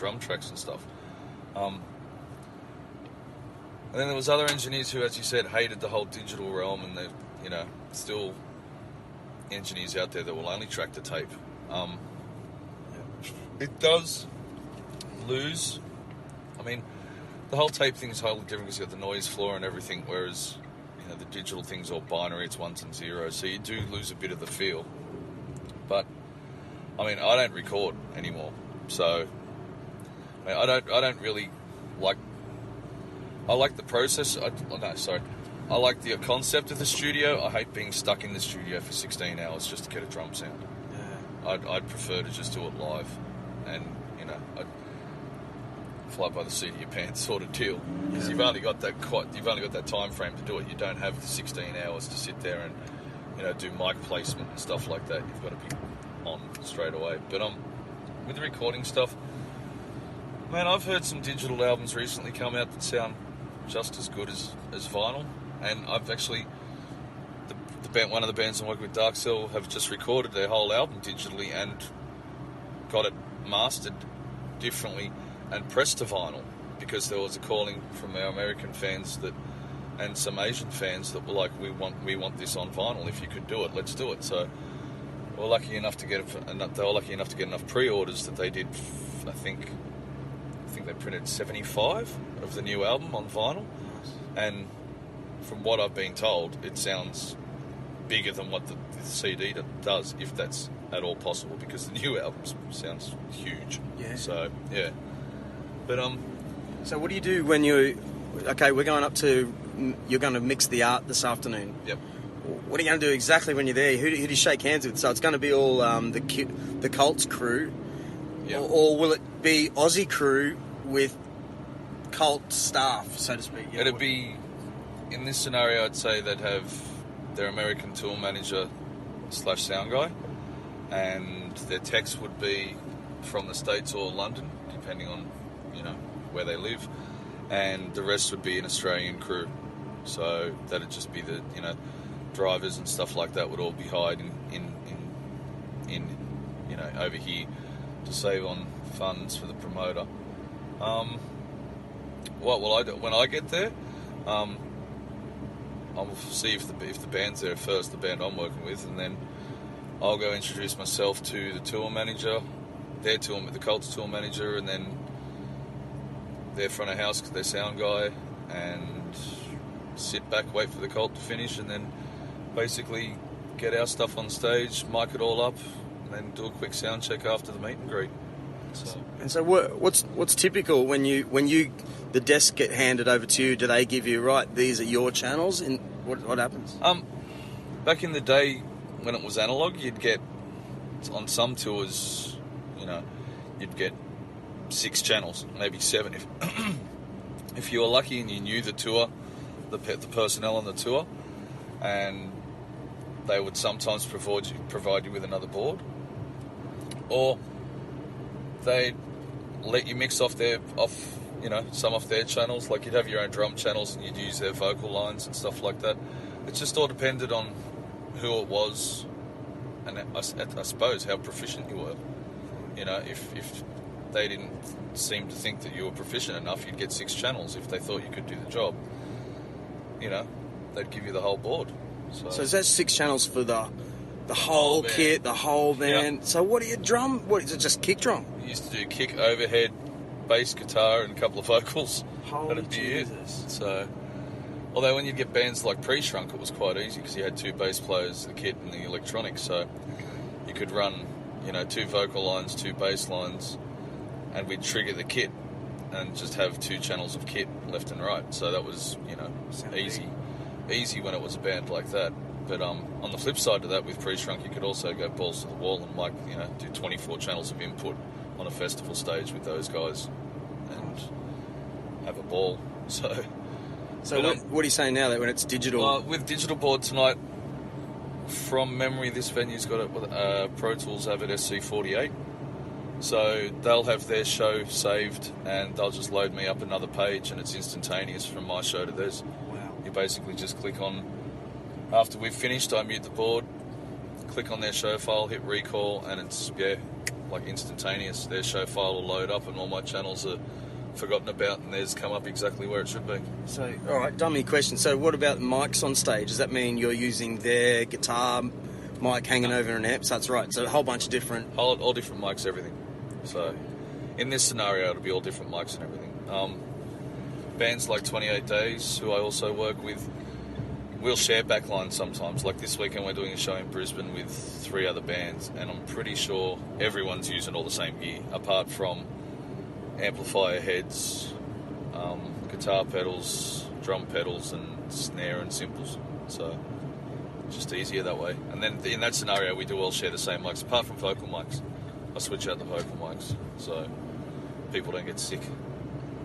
drum tracks and stuff. And then there was other engineers who, as you said, hated the whole digital realm, and they're, still engineers out there that will only track the tape. It does lose. I mean, the whole tape thing is wholly different because you've got the noise floor and everything, whereas the digital thing's all binary, it's ones and zeros, so you do lose a bit of the feel. But I mean, I don't record anymore, so I don't really like. I like the process. I like the concept of the studio. I hate being stuck in the studio for 16 hours just to get a drum sound. Yeah. I'd prefer to just do it live, and I'd fly by the seat of your pants sort of deal, because you've only got that time frame to do it. You don't have the 16 hours to sit there and do mic placement and stuff like that. You've got to be on straight away. But with the recording stuff, man, I've heard some digital albums recently come out that sound just as good as vinyl, and I've actually one of the bands I'm working with, Dark Cell, have just recorded their whole album digitally and got it mastered differently and pressed to vinyl, because there was a calling from our American fans and some Asian fans that were like, we want this on vinyl. If you could do it, let's do it. So we're lucky enough to get they were lucky enough to get enough pre-orders that they did. I think they printed 75 of the new album on vinyl, and from what I've been told, it sounds bigger than what the CD does, if that's at all possible, because the new album sounds huge. Yeah. So yeah, but So what do you do when you're going to mix the art this afternoon? Yep. What are you going to do exactly when you're there? Who do you shake hands with? So it's going to be all the Cults crew, yep. or will it be Aussie crew with Cult staff, so to speak? It'd be, in this scenario, I'd say they'd have their American tour manager / sound guy, and their techs would be from the States or London, depending on where they live, and the rest would be an Australian crew. So that'd just be the drivers and stuff like that would all be hired in over here to save on funds for the promoter. What will I do when I get there? I'll see if the band's there first, the band I'm working with, and then I'll go introduce myself to the tour manager, the Colts tour manager, and then their front of house, their sound guy, and sit back, wait for the Colt to finish, and then basically get our stuff on stage, mic it all up, and then do a quick sound check after the meet and greet. So what's typical when the desk get handed over to you? Do they give you, right, these are your channels, and what happens? Back in the day when it was analog, you'd get on some tours, you'd get 6 channels, maybe 7 if you were lucky and you knew the tour, the personnel on the tour, and they would sometimes provide you with another board, or they'd let you mix off some off their channels. Like, you'd have your own drum channels and you'd use their vocal lines and stuff like that. It just all depended on who it was, and I suppose how proficient you were. If they didn't seem to think that you were proficient enough, you'd get 6 channels. If they thought you could do the job, they'd give you the whole board. So is that 6 channels for the whole kit, the whole band? Yep. So what do you drum? What is it? Just kick drum? We used to do kick, overhead, bass, guitar, and a couple of vocals. Holy Jesus! So, although when you'd get bands like Pre-Shrunk, it was quite easy because you had 2 bass players, the kit, and the electronics. So you could run, 2 vocal lines, 2 bass lines, and we'd trigger the kit and just have 2 channels of kit left and right. So that was, easy when it was a band like that. But on the flip side of that, with Pre-Shrunk, you could also go balls to the wall and do 24 channels of input on a festival stage with those guys and have a ball. So what are you saying now that when it's digital? With digital board tonight, from memory, this venue's got a Pro Tools Avid SC48. So they'll have their show saved and they'll just load me up another page, and it's instantaneous from my show to theirs. Wow. You basically just click on, after we've finished, I mute the board, click on their show file, hit recall, and it's, like instantaneous. Their show file will load up and all my channels are forgotten about and theirs come up exactly where it should be. So, all right, dummy question. So what about mics on stage? Does that mean you're using their guitar mic hanging over an amp? So that's right. So a whole bunch of different... All different mics, everything. So in this scenario, it'll be all different mics and everything. Bands like 28 Days, who I also work with, we'll share backlines sometimes. Like this weekend, we're doing a show in Brisbane with 3 other bands, and I'm pretty sure everyone's using all the same gear, apart from amplifier heads, guitar pedals, drum pedals, and snare and cymbals. So it's just easier that way. And then in that scenario, we do all share the same mics, apart from vocal mics. I switch out the vocal mics so people don't get sick.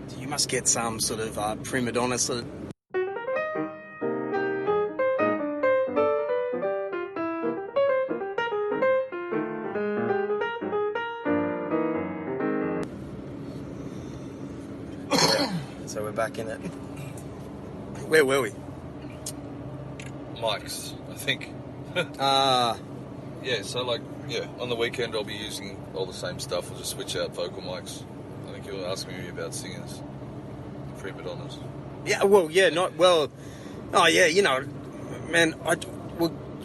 So you must get some sort of prima donna sort of... So we're back in it. Where were we? Mics, I think. Yeah, so on the weekend I'll be using all the same stuff. I'll just switch out vocal mics. I think you were asking me about singers, prima donnas. Yeah, well, yeah, not well. Oh, yeah, you know, man.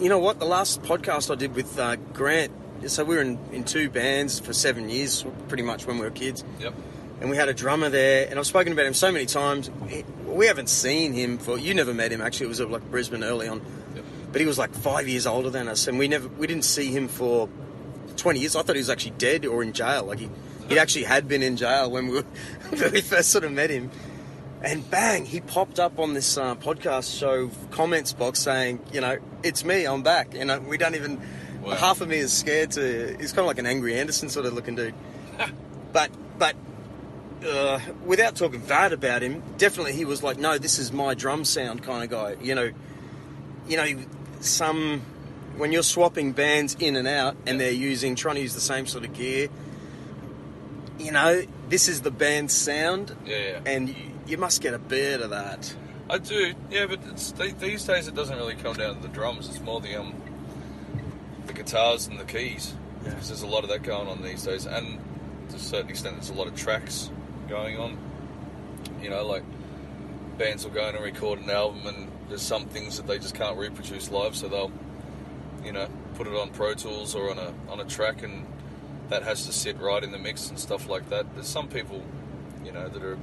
You know what? The last podcast I did with Grant. So we were in 2 bands for 7 years, pretty much when we were kids. Yep. And we had a drummer there, and I've spoken about him so many times. We haven't seen him for... You never met him, actually. It was like Brisbane early on. Yep. But he was like 5 years older than us, and we didn't see him for 20 years. I thought he was actually dead or in jail. Like he actually had been in jail when we first sort of met him. And bang, he popped up on this podcast show comments box saying, you know, it's me, I'm back. You know, we don't even... Wow. Half of me is scared to... He's kind of like an Angry Anderson sort of looking dude. But without talking bad about him, definitely he was like, no, this is my drum sound kind of guy. You know, when you're swapping bands in and out and they're trying to use the same sort of gear, you know, this is the band's sound. Yeah. And you must get a bit of that. I do, yeah, but these days it doesn't really come down to the drums. It's more the guitars and the keys. Yeah. Because there's a lot of that going on these days, and to a certain extent, there's a lot of tracks going on. You know, like bands will go in and record an album, and there's some things that they just can't reproduce live, so they'll, you know, put it on Pro Tools or on a track, and that has to sit right in the mix and stuff like that. There's some people, you know, that are a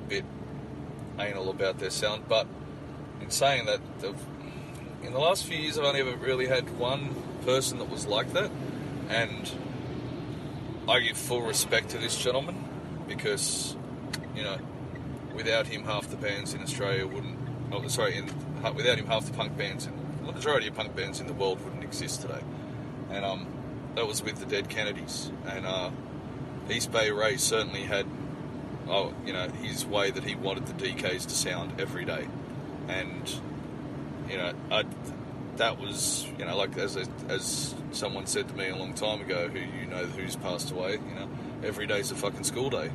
bit anal about their sound, but in saying that, in the last few years, I've only ever really had one person that was like that, and I give full respect to this gentleman because, you know, without him, half the bands in Australia wouldn't... Oh, sorry, without him, half the punk bands, the majority of punk bands in the world wouldn't exist today. And that was with the Dead Kennedys. And East Bay Ray certainly had, you know, his way that he wanted the DKs to sound every day. And, you know, that was, you know, like as someone said to me a long time ago, who's passed away, you know, every day's a fucking school day,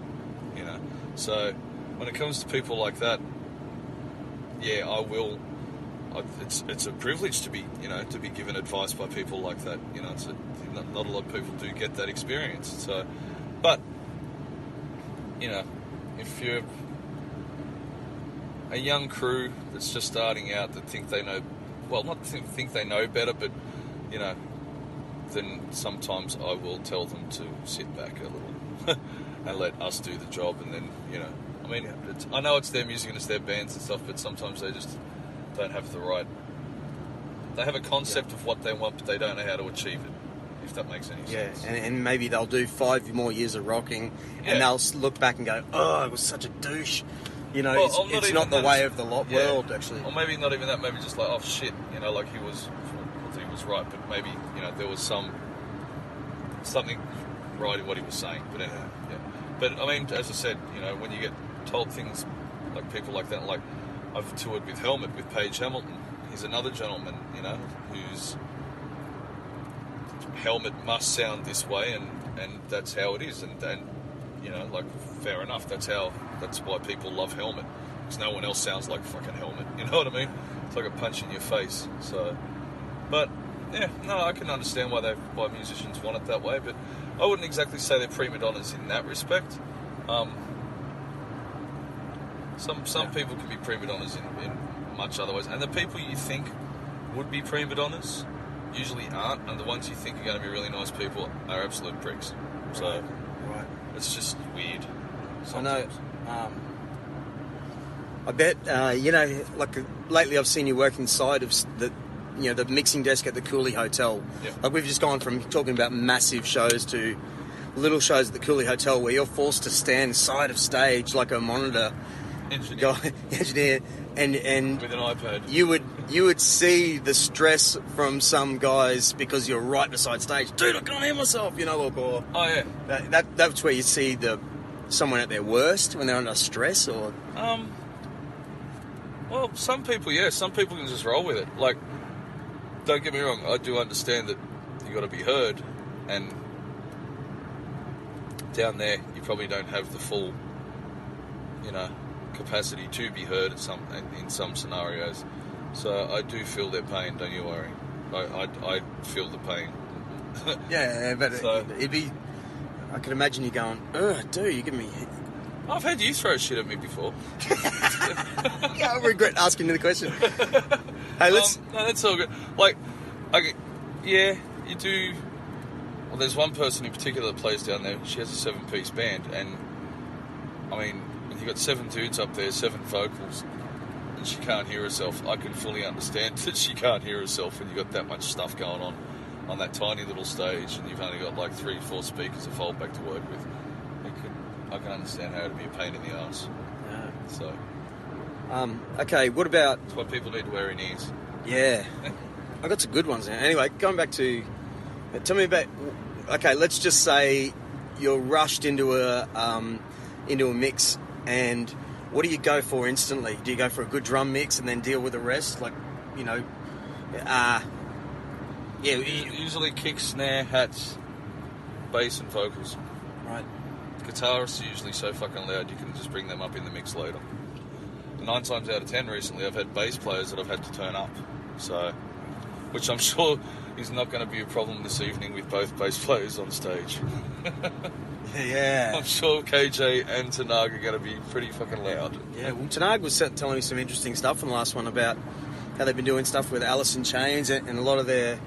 you know. So when it comes to people like that, yeah, I will. It's a privilege to be, you know, to be given advice by people like that. You know, not a lot of people do get that experience. So, but you know, if you're a young crew that's just starting out that think they know, well, not think they know better, but you know, then sometimes I will tell them to sit back a little and let us do the job, and then, you know, I mean, I know it's their music and it's their bands and stuff, but sometimes they just don't have the right... They have a concept of what they want, but they don't know how to achieve it, if that makes any sense. Yeah, and maybe they'll do 5 more years of rocking, and they'll look back and go, oh, it was such a douche. You know, well, it's not the way of the world, actually. Or maybe not even that, maybe just like, oh, shit, you know, like he was right, but maybe, you know, there was something right in what he was saying. But anyway, yeah. But, I mean, as I said, you know, when you get told things like people like that, like I've toured with Helmet, with Paige Hamilton. He's another gentleman, you know, whose Helmet must sound this way, and that's how it is. And you know, like, fair enough. That's why people love Helmet, because no one else sounds like fucking Helmet. You know what I mean? It's like a punch in your face. So, but Yeah, no, I can understand why musicians want it that way, but I wouldn't exactly say they're prima donnas in that respect. Some people can be prima donnas in much other ways, and the people you think would be prima donnas usually aren't, and the ones you think are going to be really nice people are absolute pricks. So Right. it's just weird. I know. Sometimes. I bet like lately I've seen you work inside of the mixing desk at the Koala Hotel. Yep. Like we've just gone from talking about massive shows to little shows at the Koala Hotel where you're forced to stand side of stage like a monitor engineer, and With an iPad. you would see the stress from some guys because you're right beside stage. Dude, I can't hear myself, or Oh yeah. that's where you see someone at their worst when they're under stress, or Well, some people can just roll with it. Like, don't get me wrong, I do understand that you got to be heard, and down there you probably don't have the full, capacity to be heard in some scenarios. So I do feel their pain. Don't you worry. I feel the pain. yeah, but So- it'd be. I could imagine you going, "Ugh, dude, you give me." I've had you throw shit at me before. Yeah, I regret asking you the question. Hey, let's. No, that's all good. Like, yeah, you do. Well, there's one person in particular that plays down there. She has a 7-piece band, and I mean, you got 7 dudes up there, 7 vocals, and she can't hear herself. I can fully understand that she can't hear herself when you got that much stuff going on that tiny little stage, and you've only got like 3-4 speakers to fold back to work with. I can understand how it'd be a pain in the ass. Yeah. So Okay, what about? that's why people need to wear in-ears. Yeah, I got some good ones now. Anyway, going back to, tell me about. Okay, let's just say you're rushed into a mix, and what do you go for instantly? Do you go for a good drum mix and then deal with the rest? Like, yeah. Usually kick, snare, hats, bass and vocals. Right. Guitarists are usually so fucking loud you can just bring them up in the mix later. 9 times out of 10 recently I've had bass players that I've had to turn up. So, which I'm sure is not going to be a problem this evening with both bass players on stage. Yeah. I'm sure KJ and Tanag are going to be pretty fucking loud. Yeah, well, Tanag was telling me some interesting stuff on the last one about how they've been doing stuff with Alice in Chains and a lot of their...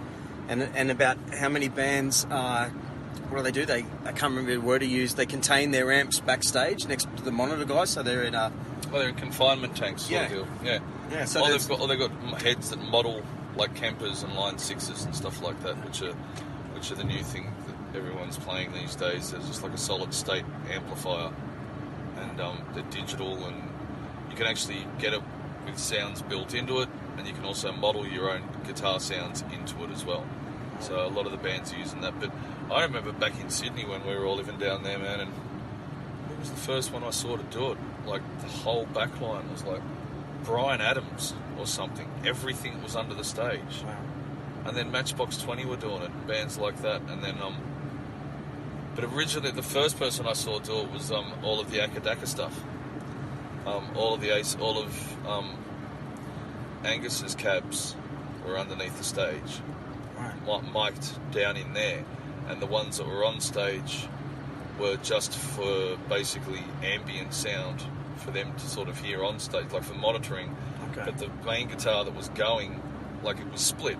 And about how many bands... what do? I can't remember the word he used. They contain their amps backstage next to the monitor guys, so they're in a... Well, they're in confinement tanks sort of Yeah. deal. Yeah. Yeah, so they've got heads that model like Kempers and Line 6s and stuff like that, which are the new thing that everyone's playing these days. There's just like a solid state amplifier, and they're digital, and you can actually get it with sounds built into it, and you can also model your own guitar sounds into it as well. So a lot of the bands are using that. But I remember back in Sydney when we were all living down there, man, and it was the first one I saw to do it. Like, the whole backline was like Bryan Adams or something. Everything was under the stage. Wow. And then Matchbox 20 were doing it, bands like that. And then, but originally the first person I saw do it was all of the Akadaka stuff. All of Angus's cabs were underneath the stage, Right. mic'd down in there. And the ones that were on stage were just for basically ambient sound for them to sort of hear on stage, like for monitoring. Okay. But the main guitar that was going, like, it was split.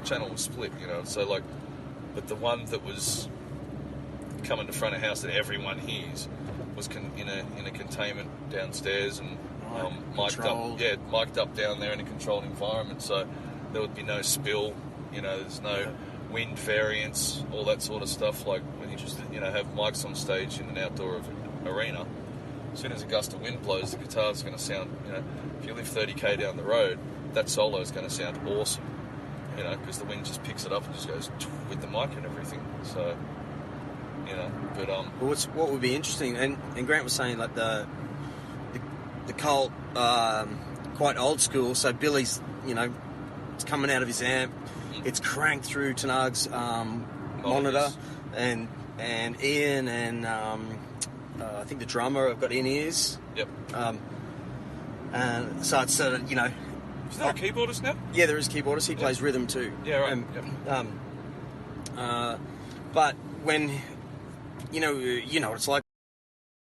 The channel was split, So like, but the one that was coming to front of house that everyone hears was in a containment downstairs and mic'd Controlled. up. Yeah, mic'd up down there in a controlled environment, so there would be no spill. There's no wind variance, all that sort of stuff. Like when you just have mics on stage in an outdoor arena, as soon as a gust of wind blows, the guitar's going to sound. If you live 30k down the road, that solo is going to sound awesome. Because the wind just picks it up and just goes with the mic and everything. So, but Well, what would be interesting, and Grant was saying like the Colt, quite old school. So Billy's, it's coming out of his amp. It's cranked through Tanag's monitor, and Ian and I think the drummer have got in-ears. Yep. And so it's sort of, Is that a keyboardist now? Yeah, there is keyboardist. He plays rhythm too. Yeah, right. But when you know what it's like